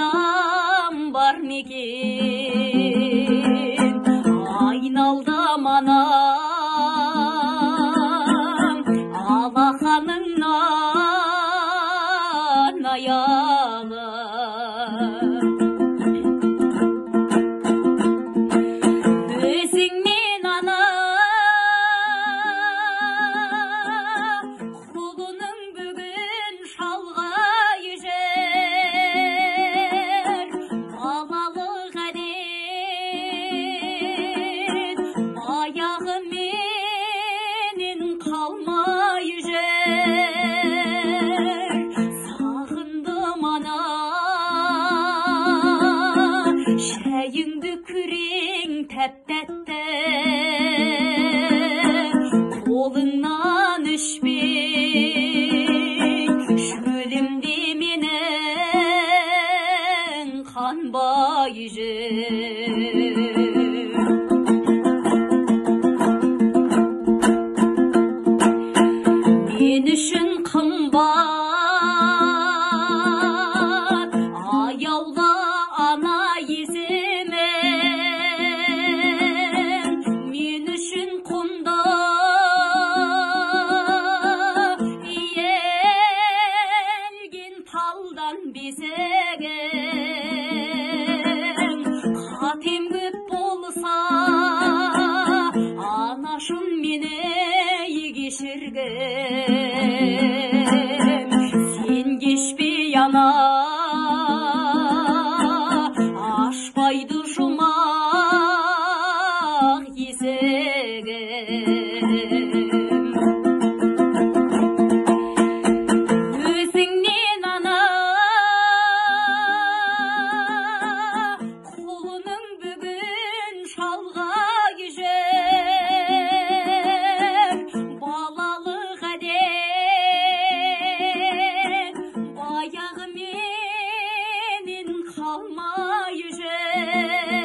анам бар мекен, айналдым анам алақаныңнан аяла. Өзіңмен ана құлының бүгін шалғай жер, балалық әдет баяғыменен қалмай жер. Сағындым ана шәйіңді күрең тәп-тәтті, қолыңнан ішпей шөлімде менің қанбай жүр. Мен үшін қымбат аяулы ана есімі, мен үшін құнды иелген талдан бесігім. Қатем көп болса анашым мені кешіргін. Сен кешпей ана ашпайды жұмақ есігім. Өзіңнен ана құлының бүгін шалғай жер, балалық әдет баяғыменен қалмай жүр.